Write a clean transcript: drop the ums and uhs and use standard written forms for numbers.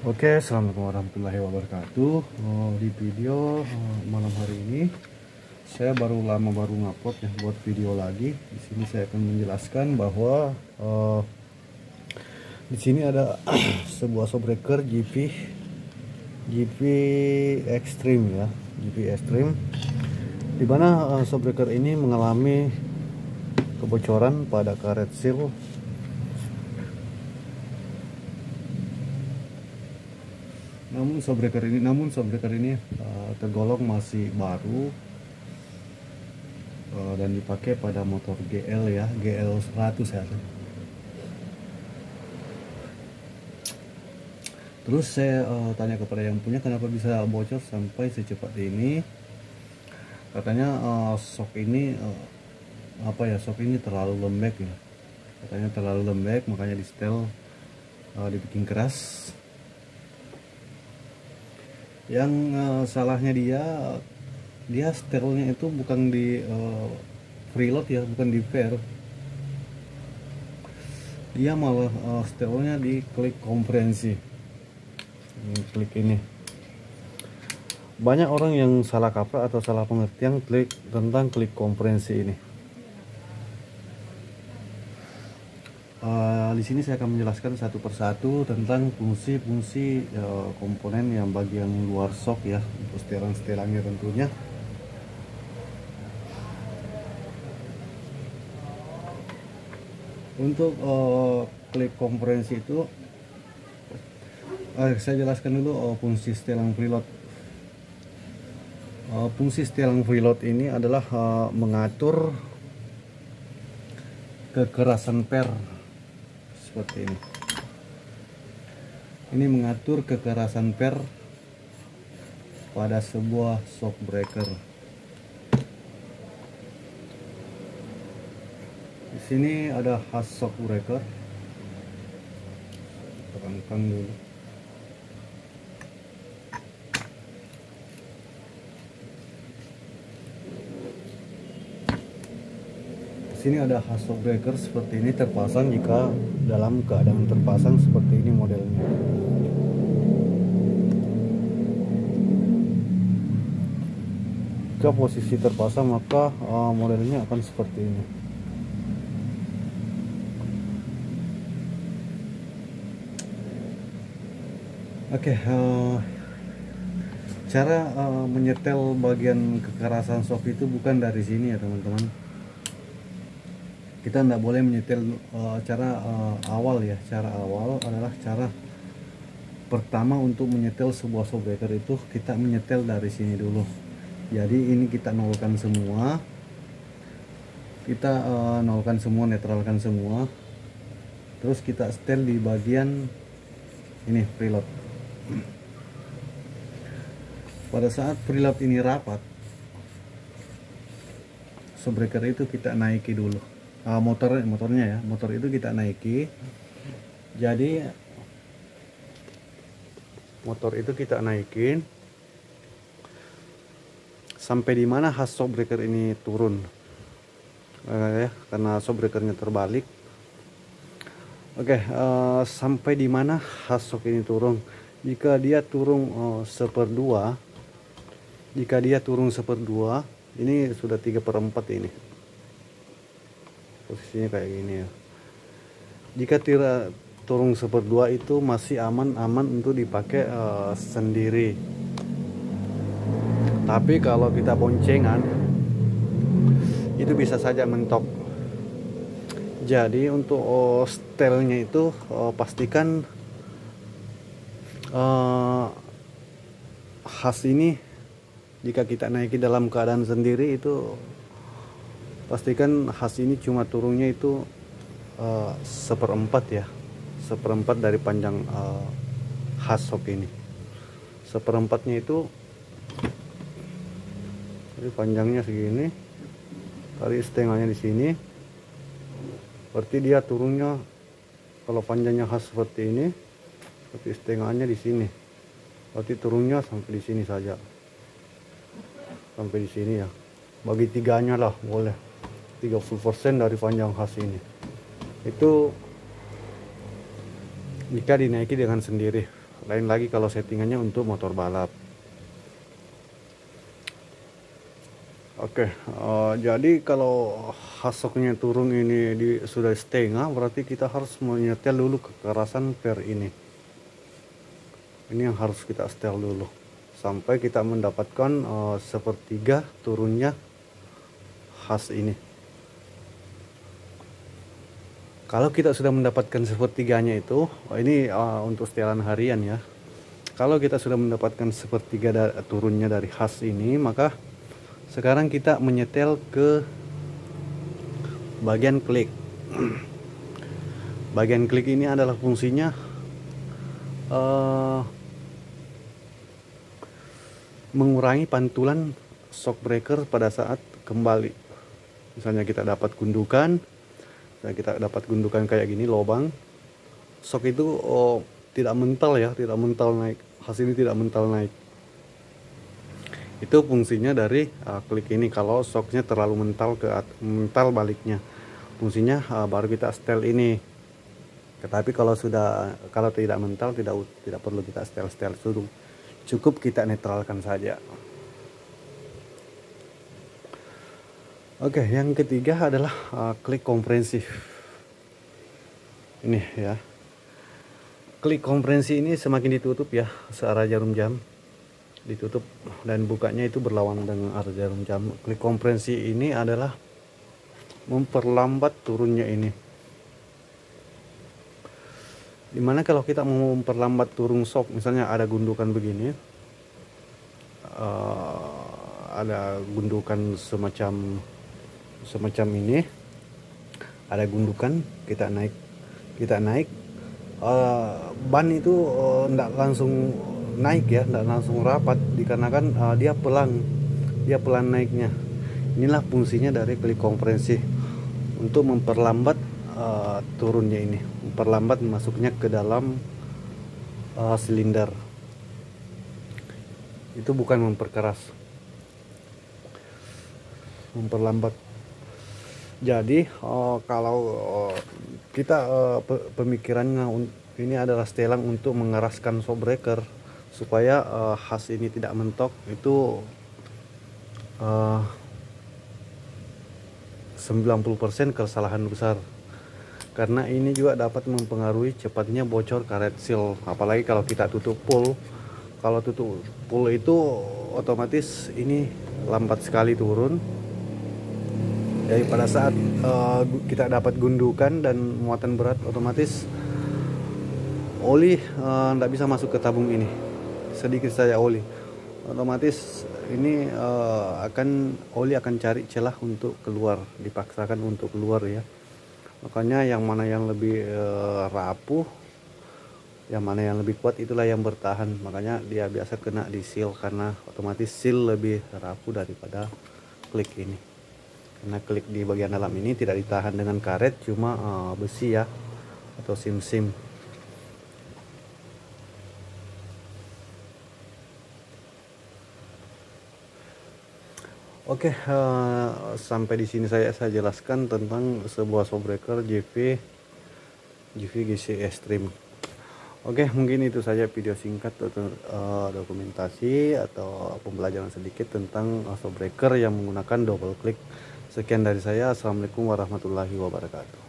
Oke, assalamualaikum warahmatullahi wabarakatuh. Di video malam hari ini, saya baru ngupload ya buat video lagi. Di sini saya akan menjelaskan bahwa di sini ada sebuah shopbreaker GP Extreme ya, GP Extreme. Di mana shopbreaker ini mengalami kebocoran pada karet seal. Namun shopbreaker ini tergolong masih baru dan dipakai pada motor GL ya, GL 100 ya. Terus saya tanya kepada yang punya kenapa bisa bocor sampai secepat ini. Katanya shock ini shock ini terlalu lembek ya. Katanya terlalu lembek, makanya di setel dibikin keras. Yang salahnya dia setelnya itu bukan di preload ya, bukan di fair. Dia malah setelnya di klik komprehensi. Klik ini. Banyak orang yang salah kaprah atau salah pengertian tentang klik komprehensi ini. Di sini saya akan menjelaskan satu persatu tentang fungsi-fungsi komponen yang bagian luar shock ya, untuk setelan-setelannya tentunya. Untuk klik komprehensi itu saya jelaskan dulu fungsi setelan preload. Fungsi setelan preload ini adalah mengatur kekerasan per seperti ini. Ini mengatur kekerasan per pada sebuah shockbreaker. Di sini ada khas shockbreaker. Terangkan dulu. Sini ada khas shockbreaker seperti ini terpasang jika dalam keadaan terpasang seperti ini modelnya. Jika posisi terpasang maka modelnya akan seperti ini. Oke, cara menyetel bagian kekerasan shock itu bukan dari sini ya teman-teman. Kita tidak boleh menyetel cara awal ya. Cara awal adalah cara pertama untuk menyetel sebuah shockbreaker itu kita menyetel dari sini dulu. Jadi ini kita nolkan semua, netralkan semua, terus kita setel di bagian ini preload. Pada saat preload ini rapat, shockbreaker itu kita naiki dulu. Motornya ya, motor itu kita naiki. Jadi motor itu kita naikin sampai di mana khas shockbreaker ini turun ya, karena shockbreakernya terbalik. Oke, sampai di mana khas shock ini turun. Jika dia turun 1/2, ini sudah 3/4 ini. Posisinya kayak gini ya. Jika tidak turun 1/2 itu masih aman untuk dipakai sendiri. Tapi kalau kita boncengan itu bisa saja mentok. Jadi untuk setelnya itu pastikan khas ini jika kita naiki dalam keadaan sendiri itu pastikan khas ini cuma turunnya itu 1/4 ya, 1/4 dari panjang khas shock ini. 1/4-nya itu jadi panjangnya segini, kali setengahnya di sini, berarti dia turunnya kalau panjangnya khas seperti ini, berarti setengahnya di sini, berarti turunnya sampai di sini saja, sampai di sini ya. Bagi tiganya lah boleh. 30% dari panjang khas ini itu jika dinaiki dengan sendiri. lain lagi kalau settingannya untuk motor balap. Oke, jadi kalau hasoknya turun ini sudah setengah, berarti kita harus menyetel dulu kekerasan per ini. Ini yang harus kita setel dulu sampai kita mendapatkan sepertiga turunnya khas ini. Kalau kita sudah mendapatkan sepertiganya itu, ini untuk setelan harian ya. Kalau kita sudah mendapatkan sepertiga turunnya dari khas ini, maka sekarang kita menyetel ke bagian klik. Bagian klik ini adalah fungsinya mengurangi pantulan shock breaker pada saat kembali. Misalnya kita dapat gundukan, kayak gini lubang, shock itu tidak mental ya, tidak mental naik. Khas ini tidak mental naik. Itu fungsinya dari klik ini. Kalau shocknya terlalu mental baliknya, fungsinya baru kita setel ini. Tetapi kalau tidak mental, tidak perlu kita setel dulu, cukup kita netralkan saja. Oke, yang ketiga adalah klik komprehensif. Ini ya, klik komprehensi ini semakin ditutup ya, searah jarum jam ditutup dan bukanya itu berlawanan dengan arah jarum jam. Klik komprehensi ini adalah memperlambat turunnya ini. Dimana kalau kita mau memperlambat turun shock, misalnya ada gundukan begini, ada gundukan semacam ini, ada gundukan, kita naik, ban itu tidak langsung naik ya, tidak langsung rapat, dikarenakan dia pelan naiknya. Inilah fungsinya dari klik komprehensi, untuk memperlambat turunnya ini, memperlambat masuknya ke dalam silinder. Itu bukan memperkeras, memperlambat. Jadi kalau kita pemikirannya ini adalah setelan untuk mengeraskan shock breaker supaya khas ini tidak mentok, itu 90% kesalahan besar, karena ini juga dapat mempengaruhi cepatnya bocor karet seal. Apalagi kalau kita tutup full. Kalau tutup full itu otomatis ini lambat sekali turun. Jadi pada saat kita dapat gundukan dan muatan berat, otomatis oli tidak bisa masuk ke tabung ini. Sedikit saja oli, otomatis ini oli akan cari celah untuk keluar, dipaksakan untuk keluar ya. Makanya yang mana yang lebih rapuh, yang mana yang lebih kuat, itulah yang bertahan. Makanya dia biasa kena di seal, karena otomatis seal lebih rapuh daripada klik ini. Karena klik di bagian dalam ini tidak ditahan dengan karet, cuma besi ya, atau sim-sim. Oke, sampai di sini saya jelaskan tentang sebuah shock breaker JV GC Extreme. Oke, mungkin itu saja video singkat atau dokumentasi atau pembelajaran sedikit tentang shock breaker yang menggunakan double click. Sekian dari saya. Assalamualaikum warahmatullahi wabarakatuh.